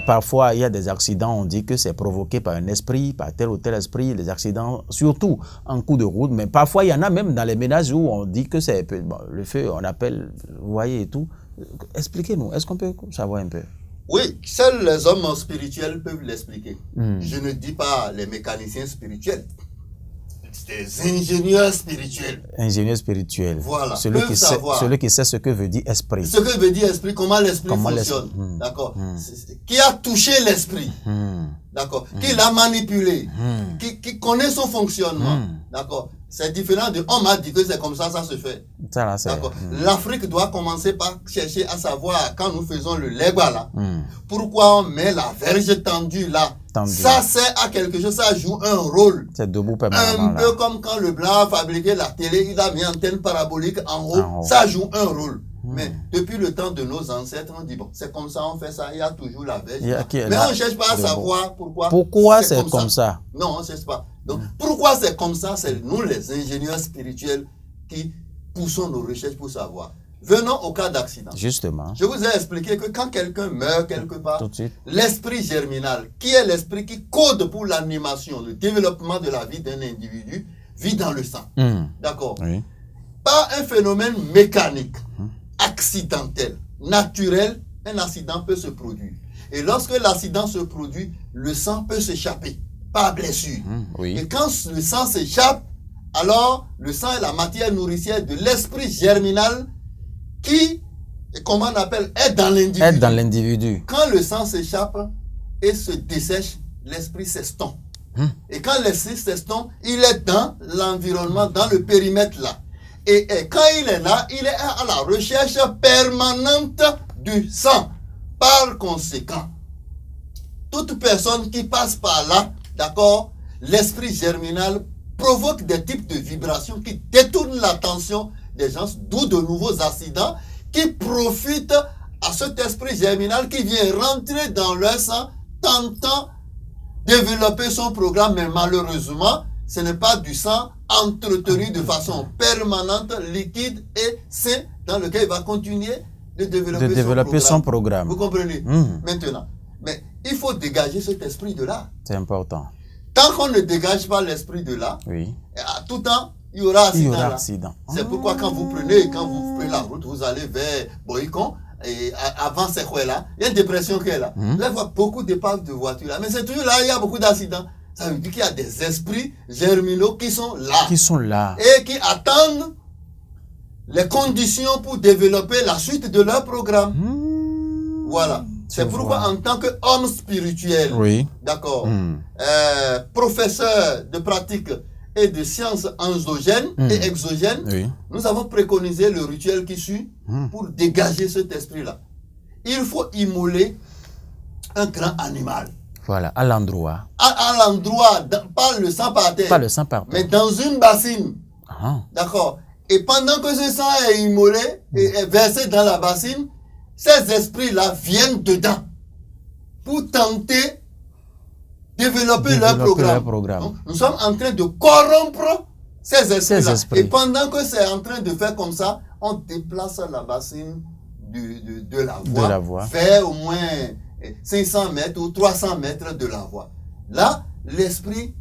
parfois, il y a des accidents, on dit que c'est provoqué par un esprit, par tel ou tel esprit, les accidents, surtout en coup de route. Mais parfois, il y en a même dans les ménages où on dit que c'est le feu, on appelle, vous voyez et tout. Expliquez-nous, est-ce qu'on peut savoir un peu? Oui, seuls les hommes spirituels peuvent l'expliquer. Je ne dis pas les mécaniciens spirituels. Des ingénieurs spirituels. Ingénieurs spirituels. Voilà. Celui qui sait ce que veut dire esprit. Ce que veut dire esprit, comment l'esprit fonctionne. D'accord. Qui a touché l'esprit. D'accord. Qui l'a manipulé. Qui connaît son fonctionnement. D'accord. C'est différent de on m'a dit que c'est comme ça, ça se fait. D'accord. L'Afrique doit commencer par chercher à savoir, quand nous faisons le legba là, pourquoi on met la verge tendue là. Ça sert à quelque chose, ça joue un rôle. C'est debout permanemment. Un peu comme quand le blanc a fabriqué la télé, il a mis une antenne parabolique en haut, ça joue un rôle. Mais depuis le temps de nos ancêtres, on dit bon, c'est comme ça, on fait ça, il y a toujours la verge. Mais on ne cherche pas à savoir pourquoi. Pourquoi c'est comme ça? Non, on ne cherche pas. Donc, pourquoi c'est comme ça? C'est nous, les ingénieurs spirituels, qui poussons nos recherches pour savoir. Venons au cas d'accident. Justement. Je vous ai expliqué que quand quelqu'un meurt quelque part, l'esprit germinal, qui est l'esprit qui code pour l'animation, le développement de la vie d'un individu, vit dans le sang. D'accord. Oui. Par un phénomène mécanique, accidentel, naturel, un accident peut se produire. Et lorsque l'accident se produit, le sang peut s'échapper par blessure. Oui. Et quand le sang s'échappe, alors le sang est la matière nourricière de l'esprit germinal qui, comment on appelle, est dans l'individu. Est dans l'individu. Quand le sang s'échappe et se dessèche, l'esprit s'estompe. Et quand l'esprit s'estompe, il est dans l'environnement, dans le périmètre là. Et quand il est là, il est à la recherche permanente du sang. Par conséquent, toute personne qui passe par là, d'accord, l'esprit germinal provoque des types de vibrations qui détournent l'attention des gens, d'où de nouveaux accidents, qui profitent à cet esprit germinal qui vient rentrer dans leur sang, tentant développer son programme, mais malheureusement, ce n'est pas du sang entretenu de façon permanente, liquide et sain, dans lequel il va continuer de développer son programme. Vous comprenez? Maintenant. Mais il faut dégager cet esprit de là. C'est important. Tant qu'on ne dégage pas l'esprit de là, à tout temps, il y aura accident. C'est pourquoi quand vous prenez la route, vous allez vers Boïcon, et avant c'est quoi là, il y a une dépression qui est là. Vous allez voir beaucoup d'épaves de voitures là. Mais c'est toujours là, il y a beaucoup d'accidents. Ça veut dire qu'il y a des esprits germinaux qui sont là. Et qui attendent les conditions pour développer la suite de leur programme. Voilà. C'est pourquoi en tant qu'homme spirituel, d'accord, professeur de pratique et de sciences endogènes et exogènes, nous avons préconisé le rituel qui suit pour dégager cet esprit-là. Il faut immoler un grand animal. Voilà, à l'endroit. À l'endroit, pas le sang par terre. Pas le sang par terre. Mais dans une bassine. D'accord. Et pendant que ce sang est immolé et est versé dans la bassine, ces esprits-là viennent dedans pour tenter de développer leur programme. Donc, nous sommes en train de corrompre ces esprits-là. Et pendant que c'est en train de faire comme ça, on déplace la bassine de la voie vers au moins 500 mètres ou 300 mètres de la voie. Là, l'esprit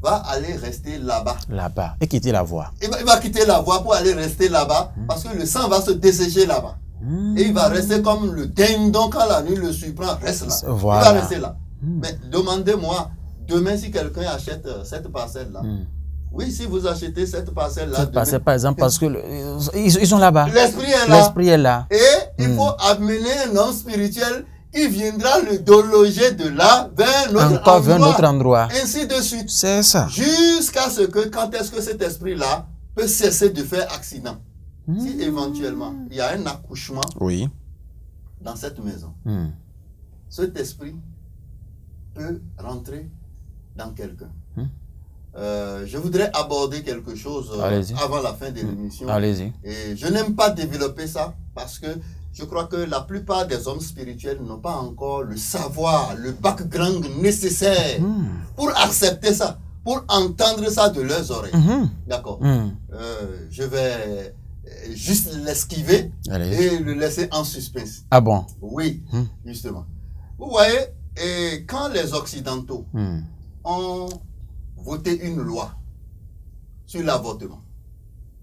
va aller rester là-bas. Là-bas. Et quitter la voie. Il va quitter la voie pour aller rester là-bas parce que le sang va se dessécher là-bas. Et il va rester comme le dindon quand la nuit le surprend, reste là. Voilà. Il va rester là. Mais demandez-moi, demain si quelqu'un achète cette parcelle-là, oui, si vous achetez cette parcelle-là. Cette parcelle, par exemple, parce que ils sont là-bas. L'esprit est là. L'esprit est là. Et il faut amener un homme spirituel qui viendra le déloger de là vers notre endroit. Ainsi de suite. C'est ça. Jusqu'à ce que, quand est-ce que cet esprit-là peut cesser de faire accident. Si éventuellement il y a un accouchement dans cette maison, cet esprit peut rentrer dans quelqu'un. Je voudrais aborder quelque chose avant la fin de l'émission. Et je n'aime pas développer ça parce que je crois que la plupart des hommes spirituels n'ont pas encore le savoir, le background nécessaire pour accepter ça, pour entendre ça de leurs oreilles. D'accord. Je vais juste l'esquiver et le laisser en suspense. Ah bon? Oui, justement. Vous voyez, et quand les Occidentaux ont voté une loi sur l'avortement,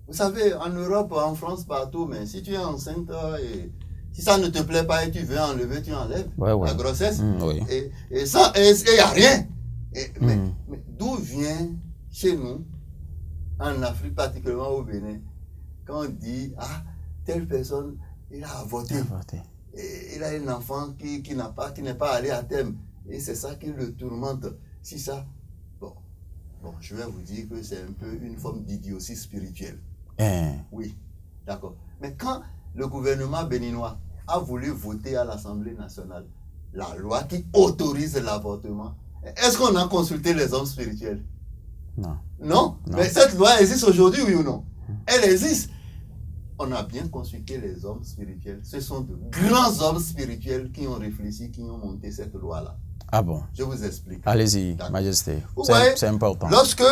vous savez, en Europe, en France, partout, mais si tu es enceinte et si ça ne te plaît pas et tu veux enlever, tu enlèves la grossesse. Oui. Et il n'y a rien. Mais d'où vient chez nous, en Afrique, particulièrement au Bénin, quand on dit, ah, telle personne, il a avorté. Et il a un enfant qui n'est pas allé à terme. Et c'est ça qui le tourmente. Si ça, bon, je vais vous dire que c'est un peu une forme d'idiotie spirituelle. Oui, d'accord. Mais quand le gouvernement béninois a voulu voter à l'Assemblée nationale la loi qui autorise l'avortement, est-ce qu'on a consulté les hommes spirituels? Non. Mais cette loi existe aujourd'hui, oui ou non? Elle existe. On a bien consulté les hommes spirituels. Ce sont de grands hommes spirituels qui ont réfléchi, qui ont monté cette loi-là. Ah bon? Je vous explique. Allez-y, Majesté. C'est important. Lorsque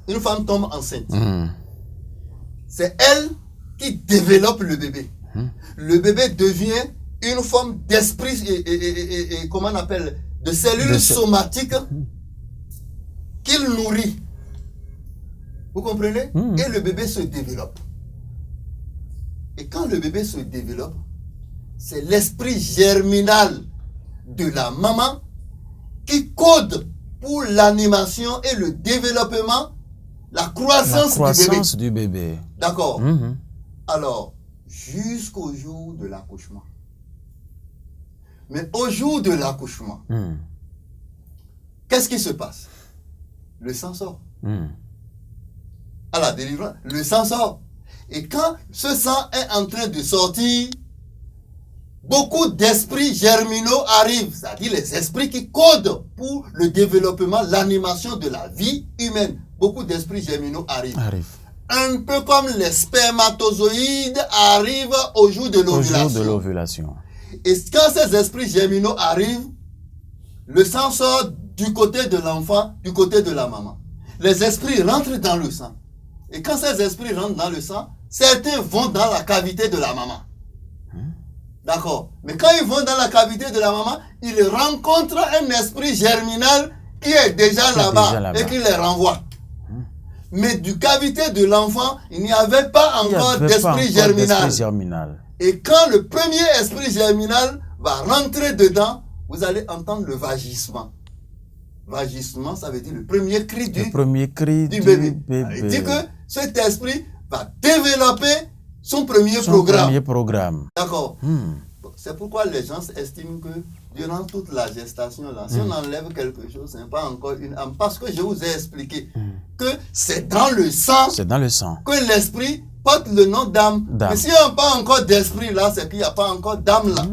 une femme tombe enceinte, c'est elle qui développe le bébé. Le bébé devient une forme d'esprit et comment on appelle, de cellules somatiques qu'il nourrit. Vous comprenez? Et le bébé se développe. Et quand le bébé se développe, c'est l'esprit germinal de la maman qui code pour l'animation et le développement, la croissance du bébé. D'accord. Alors, jusqu'au jour de l'accouchement. Mais au jour de l'accouchement, qu'est-ce qui se passe? Le sang sort. À la délivrance, le sang sort. Et quand ce sang est en train de sortir, beaucoup d'esprits germinaux arrivent, c'est-à-dire les esprits qui codent pour le développement, l'animation de la vie humaine. Beaucoup d'esprits germinaux arrivent. Un peu comme les spermatozoïdes arrivent au jour de l'ovulation. Et quand ces esprits germinaux arrivent, le sang sort du côté de l'enfant, du côté de la maman. Les esprits rentrent dans le sang. Et quand ces esprits rentrent dans le sang, certains vont dans la cavité de la maman. D'accord. Mais quand ils vont dans la cavité de la maman, ils rencontrent un esprit germinal qui est déjà là-bas et qui les renvoie. Mais du cavité de l'enfant, il n'y avait pas encore d'esprit germinal. Et quand le premier esprit germinal va rentrer dedans, vous allez entendre le vagissement. Vagissement, ça veut dire le premier cri du bébé. Il dit que cet esprit va développer son premier programme. D'accord. C'est pourquoi les gens estiment que durant toute la gestation, là, si on enlève quelque chose, ce n'est pas encore une âme. Parce que je vous ai expliqué que c'est dans le sang, que l'esprit porte le nom d'âme. Mais s'il n'y a pas encore d'esprit là, c'est qu'il n'y a pas encore d'âme là.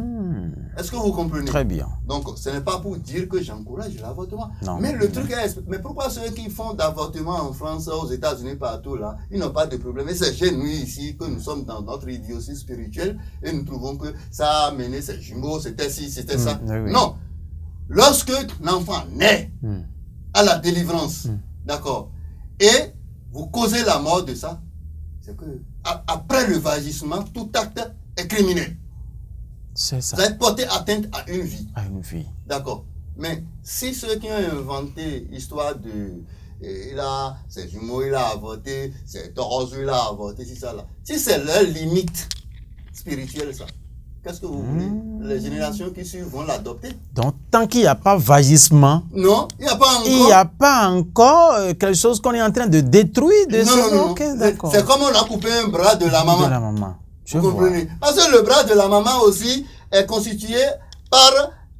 Est-ce que vous comprenez? Très bien. Donc, ce n'est pas pour dire que j'encourage l'avortement. Mais le truc est, mais pourquoi ceux qui font d'avortement en France, aux États-Unis, partout là, ils n'ont pas de problème? Et c'est chez nous ici que nous sommes dans notre idiotie spirituelle et nous trouvons que ça a amené ces jumeaux, c'était ci, c'était ça. Non. Lorsque l'enfant naît à la délivrance, d'accord, et vous causez la mort de ça, c'est que après le vagissement, tout acte est criminel. C'est ça. Vous avez porté atteinte à une vie. D'accord. Mais si ceux qui ont inventé l'histoire de ses jumeaux, il a avorté, ses torses, il a avorté, si ça là. Si c'est leur limite spirituelle, ça, qu'est-ce que vous voulez? Les générations qui suivent vont l'adopter. Donc, tant qu'il n'y a pas vagissement, non, il n'y a pas encore. Il n'y a pas encore quelque chose qu'on est en train de détruire. Non. C'est comme on a coupé un bras de la maman. Vous comprenez? Parce que le bras de la maman aussi est constitué par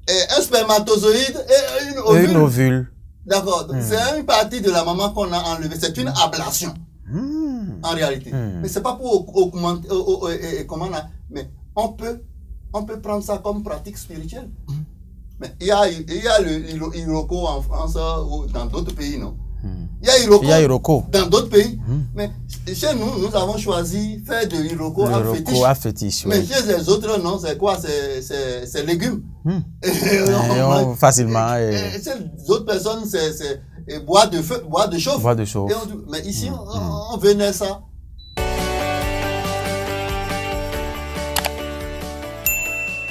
un spermatozoïde et une ovule. D'accord. C'est une partie de la maman qu'on a enlevée. C'est une ablation. En réalité. Mais c'est pas pour augmenter. Mais on peut prendre ça comme pratique spirituelle. Mais il y a le Iroko en France ou dans d'autres pays, non? Il y a Iroko dans d'autres pays. Mais chez nous, nous avons choisi faire de l'Iroko à fétiche. Mais chez les autres, non, c'est quoi? C'est légumes. Facilement. Chez les autres personnes, c'est bois de chauffe. Bois de chauffe. Mais ici, on venait ça.